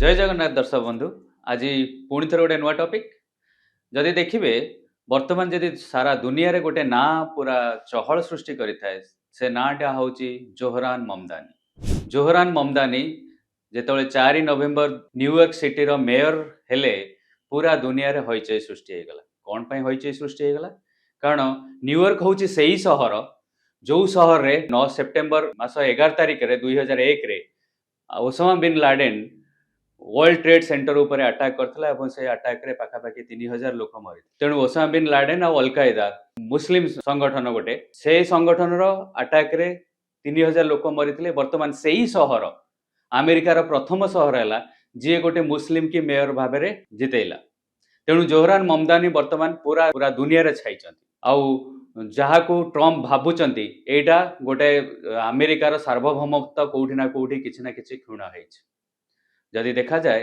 जय जगन्नाथ दर्शक बंधु। आज पुणी थर गोटे नुआ टॉपिक जदि देखिए वर्तमान जदि सारा दुनिया रे गोटे ना पूरा चहल सृष्टि करिथाए से नाटा हूँ जोहरान ममदानी। जोहरान ममदानी जेतबे 4 नवेम्बर न्यूयॉर्क सिटी रो मेयर हेले पूरा दुनिया रे हईचई सृष्टि होगला। कौन पाई हईचई सृष्टि होगला? कारण न्यूयॉर्क हूँ से सहर जो सहर रे 9 सेप्टेम्बर मास 11 तारिख रे 2001 रे Osama bin Laden World Trade Center उपर अटैक करथिला से अटैक रे पाखापाखि 3000 लोक मरी। तेणु ओसामा बिन लाडेन और अलकायदा मुस्लिम संगठन गोटे से संगठन रो अटैक रे 3000 लोक मरी। वर्तमान से ही सहर अमेरिकार प्रथम सहर है जी गोटे मुस्लिम की मेयर भाव में जितेला। तेणु जोहरान ममदानी वर्तमान पूरा पूरा दुनिया रे छाइछंती आउ जहाँ को ट्रम्प भावुचंती एटा गोटे अमेरिकार सार्वभौमत्व कोठी ना कोठी किछि ना किछि क्षुण होइछ। जदि देखा जाए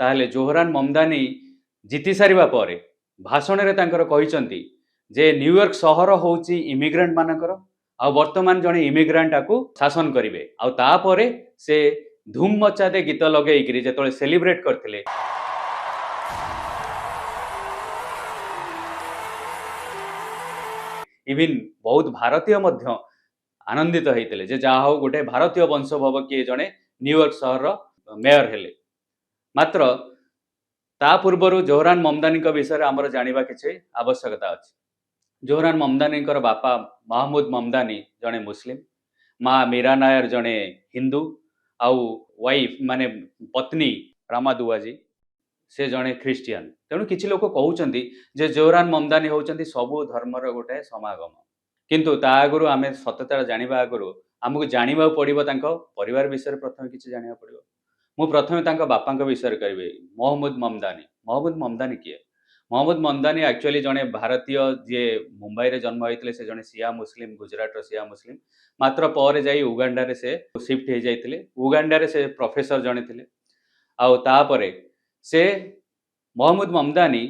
ताहले जोहरान ममदानी जीति सारिबा परे भाषण रे तांकर कहिसंती जे न्यूयॉर्क सहर होउची इमिग्रेंट मानकर आ वर्तमान जने इमिग्रेंट को शासन करिवे आ तापरे से धूम मचा दे गीत लगेइकरी जेतले सेलिब्रेट करथिले। इवन बहुत भारतीय मध्य आनंदित होते जे जहा हो गोटे भारतीय वंशोभव किए जड़े न्यूयॉर्क सहर मेयर हेले। मात्र ता पूर्वर जोहरान ममदानी विषय आमर जानिबा किछि आवश्यकता अछि। जोहरान ममदानी बापा महमूद ममदानी जड़े मुस्लिम, माँ मीरा नायर जड़े हिंदू आउ वाइफ माने पत्नी रामा दुआजी से जड़े ख्रीस्टियन। तेणु किछि लोक कहउचंती जे जोहरान ममदानी होउचंती सबु धर्मर गोटे समागम, किंतु ता आगुरु आमे सत्यता जानिबा आगुरु आमको जानिबा पड़िबो तांको परिवार विषय प्रथम किछि जानिबा पड़िबो। मु प्रथमे तांको बापांको विषय कहबी महमूद ममदानी। महमूद ममदानी किए? महमूद ममदानी एक्चुअली जड़े भारतीय जे मुंबई रे जन्म होइतले से जड़े सिया मुस्लिम, गुजरात रो सिया मुस्लिम। मात्र पर जाई उगांडा रे से शिफ्ट हो जाइतिले। उगांडा रे से प्रोफेसर जड़े थिले आउ तापरे से महमूद ममदानी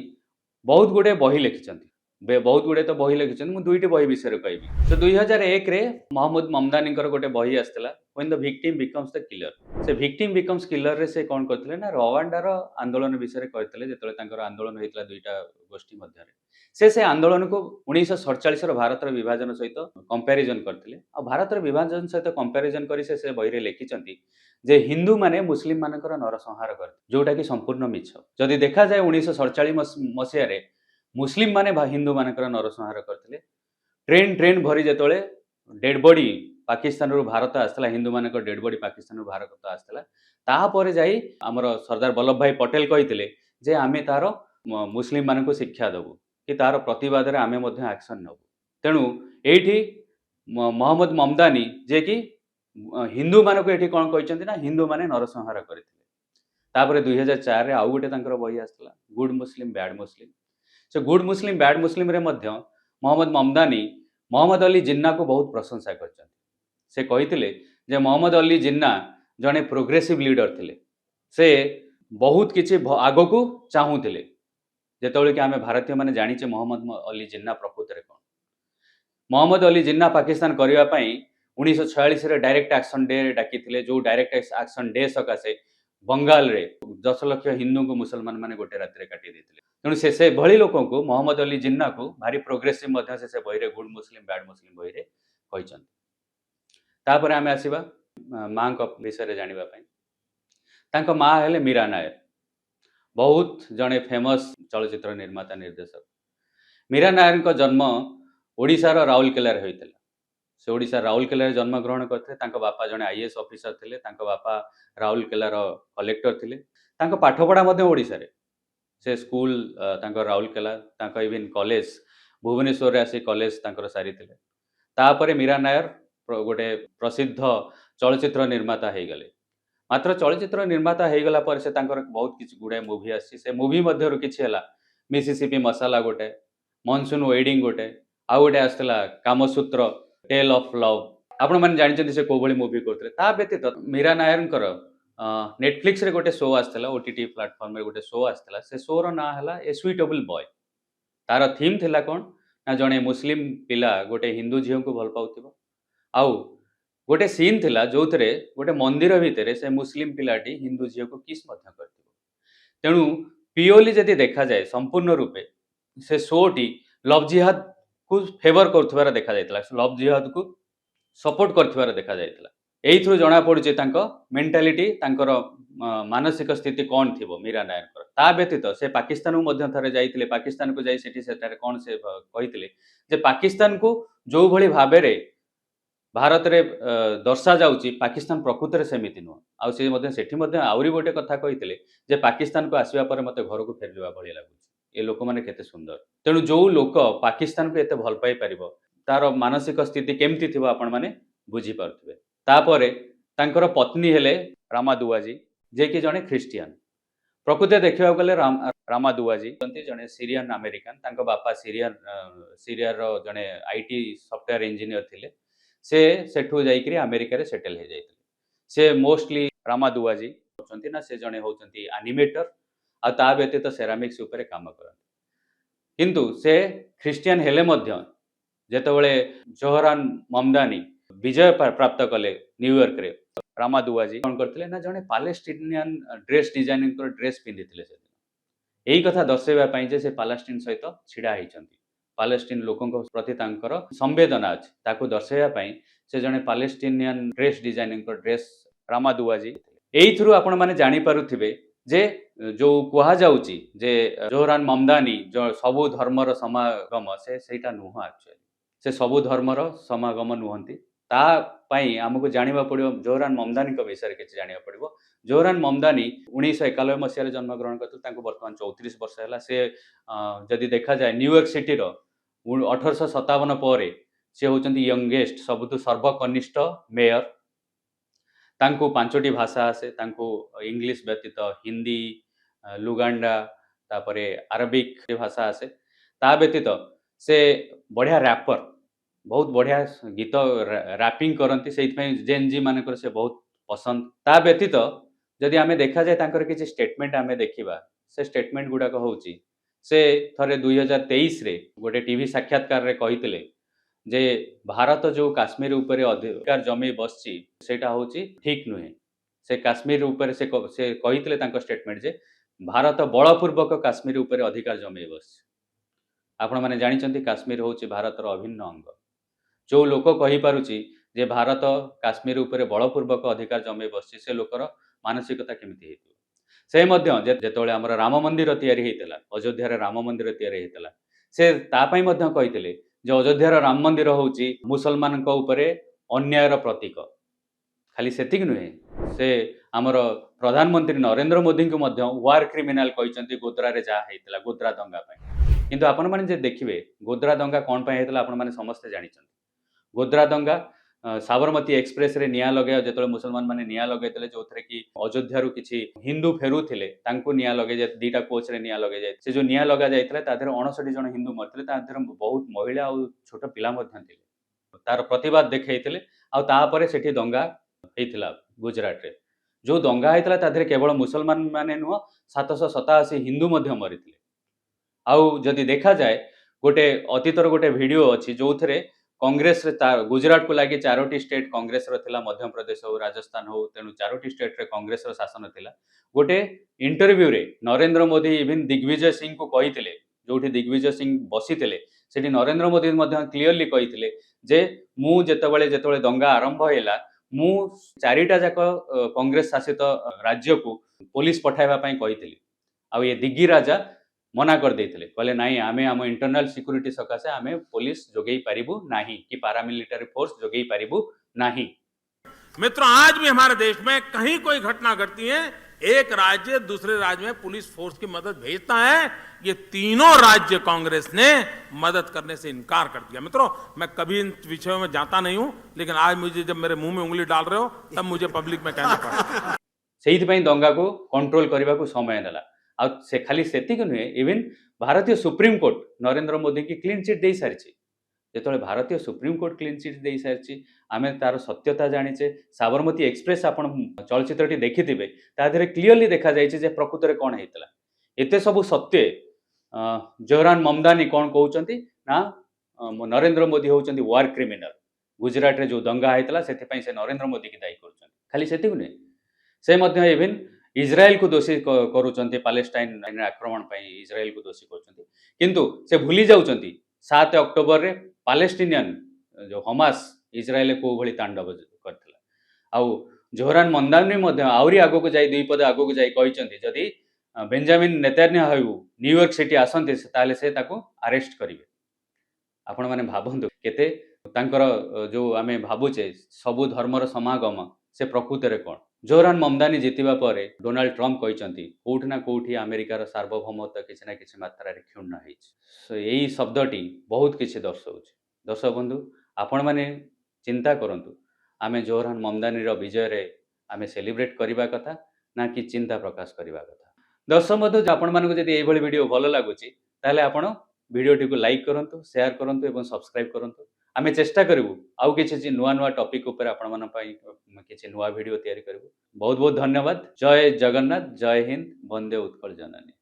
बहुत गुड़े बही लिखिछंती। बहुत गुड़े तो बही लिखिछंती, मु दुईटी बही विषय कहबी। तो 2001 रे महमूद ममदानी गोटे बही आसला when the victim becomes the killer. से विक्टिम बिकम्स किलर रे से कौन करथिले ना रवांडार आंदोलन विषय कहथिले। जेतले तांकर आंदोलन होइतला दुईटा गोष्ठी मध्य से आंदोलन को 1947 रो भारत रो विभाजन सहित कंपैरिजन करथिले। आ भारत रो विभाजन सहित कंपैरिजन करी से बही रे लिखिछंती जे हिंदू माने मुस्लिम मानकर नरसंहार कर, जोटा कि संपूर्ण मिछ। जदि देखा जाए 1947 मसीह रे मुस्लिम माने हिंदू मानकर नरसंहार करथिले। ट्रेन ट्रेन भरी जेतले डेड बॉडी पाकिस्तान रो भारत आसला, हिंदू मानकर डेड बॉडी पाकिस्तान रो भारत आसला। तापर जाई हमर सरदार वल्लभ भाई पटेल कहिथिले जे आमे तारो मुस्लिम मानक शिक्षा देबू कि तार प्रतिवाद रे आमे मध्य एक्शन नबू। तेणु एठी महमूद ममदानी जे कि हिंदू मानक एठी कोन कहिसंती ना हिंदू माने नरसंहार करथिले। तापर 2004 रे आउ गोटे तांकर बही आसला गुड मुस्लिम बैड मुस्लिम। से गुड मुस्लिम बैड मुस्लिम रे मध्य महमूद ममदानी मोहम्मद अली जिन्ना को बहुत प्रशंसा करछंती। से कहिथिले जे मोहम्मद अली जिन्ना जने प्रोग्रेसिव लीडर थिले। से बहुत किछि आगो को चाहूथिले। जेतबेले कि आमे भारतीय माने जानिचे मोहम्मद अली जिन्ना प्रकृत रे कोन। मोहम्मद अली जिन्ना पाकिस्तान करिवा पई 1946 रे डायरेक्ट एक्शन डे डाकिथिले। जो डायरेक्ट एक्शन डे सकासे बंगाल रे 10 लाख हिंदू को मुसलमान माने गोटे रात रे काटी देथिले। तेणु से भली लोक को मोहम्मद अली जिन्ना को भारी प्रोग्रेसिव मध्य से बही रे गुड मुस्लिम बैड मुस्लिम बही रे कहिसंती। तापर आमे आसीबा मां को विषय रे जानिबा पई। तांको मां हेले मीरा नायर, बहुत जड़े फेमस चलचित्र निर्माता निर्देशक। मीरा नायर को जन्म ओडिशार राउरकेला रे होइतला। से ओडिशा राउरकेला रे जन्म ग्रहण करथे। तांको बापा जड़े आईएएस ऑफिसर थिले। तांको बापा राउरकेला रो कलेक्टर थिले। तांको पाठपढ़ा मध्ये ओडिशा रे। से स्कूल तांको राउरकेला, तांको इवन कॉलेज भुवनेश्वर रे आसी कॉलेज तांकर सारी थिले। तापरे मीरा नायर गोटे प्रसिद्ध चलचित्र निर्माता हो गले। मात्र चलचित्र निर्माता हो गला पर से तांकर बहुत किछि गुडे मूवी आसी। से मूवी मध्यरु किछि हला मिसिसिपी मसाला गोटे, मॉनसून वेडिंग गोटे, आ गोटे आसला कामसूत्र टेल ऑफ लव। आपण माने जानि से को भली मूवी करथले। ता व्यतीत मीरा नायरंकर नेटफ्लिक्स रे गोटे शो आसला, ओटीटी प्लेटफॉर्म रे गोटे शो आसला। से शो रो ना हला ए स्वीटेबल बॉय। तार थीम थिला कोन ना जणे मुस्लिम पिला गोटे हिंदू झियो को भल पाउथिबो आउ गोटे सीन थिला जोउथरे गोटे मंदिर भितर से मुस्लिम पिलाटी हिंदू झील को किस तेणु पिओली जदि देखा जाए संपूर्ण रूपे से शोटी लव जिहाद को फेवर कर देखा जाइतला, लव जिहाद को सपोर्ट कर देखा जाइतला। एइथु जना पड़ुचे तांको मेंटालिटी तांकर मानसिक स्थिति कौन थिबो मीरा नायकर। ता व्यतीत से पाकिस्तान मध्य थरे जाइतिले, पाकिस्तान को जाई सेठी सेटारे कोन से कहितिले जे पाकिस्तान को जो भली भाबे रे भारत रे दर्शा जाउची पाकिस्तान प्रकृत रे सेमिति नुह। आ से मध्य सेठी मध्य आउरी गोटे कथा कहितिले जे पाकिस्तान को आसीबा पर मते घर को फेरवा भली लागुची। ए लोक माने केते सुंदर। तेणु जो लोक पाकिस्तान को एते भल पाई परिबो तार मानसिक स्थिति केमती थिबो आपण माने बुझी पारुथिबे। तापरे तांकर पत्नी हेले रामादुआजी जे कि जने ख्रिस्टियन। प्रकृत देखा गले रामादुआजी जने सीरियन अमेरिकन, तांको बापा सीरिया जने आईटी सॉफ्टवेयर इंजीनियर थिले। से सेठू जाइकरी अमेरिका रे सेटल हे जाइतिले। से मोस्टली रामादुआजी होचंती ना से जने होचंती एनिमेटर आ ता व्यतीत सेरामिक्स ऊपर काम करन। किंतु से ख्रिस्टियन हेले मध्य जेतबेले जोहरान ममदानी विजय प्राप्त कले न्यूयॉर्क रे, रामादुआजी कोन करथिले ना जने पैलेस्टीनियन ड्रेस डिजाइनिंग ड्रेस पिंधिथिले। से एही कथा दर्शाइबा पई जे से पैलेस्टीन सहित छिडा हिचंती, पैलेस्टीन लोकंक प्रति तांकर संवेदना अछि ताको दर्शाइबा पई से जने पैलेस्टीनियन ड्रेस डिजाइनिंग ड्रेस रामादुआजी। एही थ्रू आपण माने जानि पारुथिबे जे जो कुहा जाउची जे जोहरान ममदानी जो सबु धर्मर समागम से सेटा नुह। एक्चुअली से सबु धर्मर समागम नुहंती। ता पई हमको जानिबा पड़िबो जोहरान ममदानी को विषय रे किछ जानिबा पड़िबो। जोहरान ममदानी 1991 मसीह जन्म ग्रहण करते, बर्तमान 34 वर्ष है। से जदि देखा जाए न्यूयॉर्क सिटी 1857 पर से होचंती यंगेस्ट सबुतु सर्वकनिष्ठ मेयर। तांको 5टी भाषा आसे, तांको इंग्लिश व्यतीत हिंदी, लुगांडा तापरे अरबिक भाषा आसे। ता व्यतीत से बढ़िया रैपर, बहुत बढ़िया गीत रैपिंग करती, से जेन जी मानकर से बहुत पसंद। ता व्यतीत जदि आमे देखा जाए तांकर किछि स्टेटमेंट आमे देखिबा, से स्टेटमेंट गुडा को होउची से थरे 2023 रे गोटे टीवी साक्षात्कार रे कहितले जे भारत जो काश्मीर ऊपर अधिकार जमी बसची सेटा होची ठीक नुहे। से काश्मीर ऊपर से कहितले तांकर स्टेटमेंट जे भारत बलपूर्वक काश्मीर ऊपर अधिकार जमी बस। आपण माने जानि चंती काश्मीर होची भारत रो अभिन्न अंग। जो लोक कहि पारुची जे भारत काश्मीर ऊपर बलपूर्वक अधिकार जमी बसची से लोकर मानसिकता केमिति हेतु। से मध्य जेतोले हमर राम मंदिर तयारी हेतला, अयोध्या रे राम मंदिर तयारी हेतला, से ता पई मध्य कहितले जे अयोध्या रो राम मंदिर होची मुसलमान को ऊपरे अन्यायर प्रतीक। खाली सेतिक नुहे, से हमर प्रधानमंत्री नरेंद्र मोदी को मध्य वार क्रिमिनल कहिसंती गोद्रा रे जा हेतला, गोद्रा दंगा पई। किंतु आपण माने जे देखिबे गोद्रा दंगा कोन पई हेतला आपण माने समस्त जानिछन। गोद्रा दंगा साबरमती एक्सप्रेस रे निया लगे जेतले मुसलमान माने निया लगेतले, जो थरे कि अयोध्या रु किछि हिंदू फेरुथिले तांको निया लगे जे दीटा कोच रे निया लगे जाय। से जो निया लगा जायतले ता देर 59 जन हिंदू मरथिले, ता देर बहुत महिला और छोट पिला मध्य थिले। तार प्रतिवाद देखैथिले आ ता परे सेठी दंगा हेतिला गुजरात रे। जो दंगा हेतिला ता देर केवल मुसलमान माने नुह 787 हिंदू मध्य मरिथिले। आउ जदि देखा जाए गोटे अतीतर गोटे वीडियो अछि जो थरे कांग्रेस रे गुजरात को लगी 4टी स्टेट कांग्रेस रो थिला, मध्य प्रदेश हो, राजस्थान हो, तेणु 4टी स्टेट रे कांग्रेस रो शासन थिला। गोटे इंटरव्यू रे नरेंद्र मोदी इवन दिग्विजय सिंह को कहिथिले, जोठी दिग्विजय सिंह बसिथिले सेठी नरेंद्र मोदी मध्य क्लियरली कहिथिले जे मु जेतबेले दंगा आरंभ हैला मु 4टा जाक कांग्रेस शासित राज्य को पुलिस पठाइबा पई कहिथिले। आ ये दिग्गी राजा मना कर देथिले, कहले नाही आमे हम इंटरनल सिक्योरिटी सकासे आमे पुलिस जोगेई पारिबु नाही कि पैरामिलिटरी फोर्स जोगेई पारिबु नाही। मित्रों, आज भी हमारे देश में कहीं कोई घटना घटती है, एक राज्य दूसरे राज्य में पुलिस फोर्स की मदद भेजता है। ये तीनों राज्य कांग्रेस ने मदद करने से इनकार कर दिया। मित्रों, मैं कभी इन विषयों में जाता नहीं हूं, लेकिन आज मुझे जब मेरे मुंह में उंगली डाल रहे हो तब मुझे पब्लिक में कहना पड़ा। सेहित पई दंगा को कंट्रोल करबा को समय नेला। आ से खाली सेतिक नुहे, इवन भारतीय सुप्रीम कोर्ट नरेंद्र मोदी की क्लीन चिट दे सारिछि। जेतबेले भारतीय सुप्रीम कोर्ट क्लीन चिट दे सारिछि आमे तार सत्यता जानिचे। साबरमती एक्सप्रेस आपण चलचित्रटी देखिथिबे, ता देरे क्लियरली देखा जायछि जे प्रकृत रे कोन हेतला। एते सब सत्य जोहरान ममदानी कोन कहउचंती ना नरेंद्र मोदी होउचंती वार क्रिमिनल। गुजरात रे जो दंगा होता से से नरेंद्र मोदी की दायी कर खाली से नुहे से इवन इज्राएल को दोषी करुँच पालेस्टाइन आक्रमण इज्राएल को दोषी किंतु से भूली जाउछंती 7 अक्टोबर रे पालेस्टीनियन जो हमास इज्राएल को भली तांडव करथिला आउ जोहरान ममदानी आहरी आग को जाई 2 पद आग को जाई कहिसंती जदी बेंजामिन नेतान्याहू न्यूयॉर्क सिटी आसंते ताले से ताको अरेस्ट करिवे आपण माने भाबंतु केते तांकर जो आमे भाबुचे सबु धर्मर समागम से प्रकृत रे कोन जोहरान ममदानी जीतिबा परे डोनाल्ड ट्रम्प कहिसंती कोठी ना कोठी अमेरिकार सार्वभौमत्व किछि ना किछि मात्रा रे क्षुण्ण हेछि सो एई शब्दटी बहुत किछि दर्शाउछि दर्शक बंधु आपण माने चिंता करंतु आमे जोहरान ममदानी रो विजय रे आमे सेलिब्रेट करिबा कथा ना कि चिंता प्रकाश करिबा कथा दर्शक बंधु आपण मानको जदि एई भली वीडियो भलो लागुछि ताले आपण वीडियोटी को लाइक करंतु शेयर करंतु एवं सब्सक्राइब करंतु आमे चेष्टा करिवु आउ किछि नुआ नुआ टॉपिक ऊपर आपण मन पई किछि नुआ वीडियो तयारी करिवु बहुत बहुत धन्यवाद जय जगन्नाथ जय हिंद वंदे उत्कल जननी।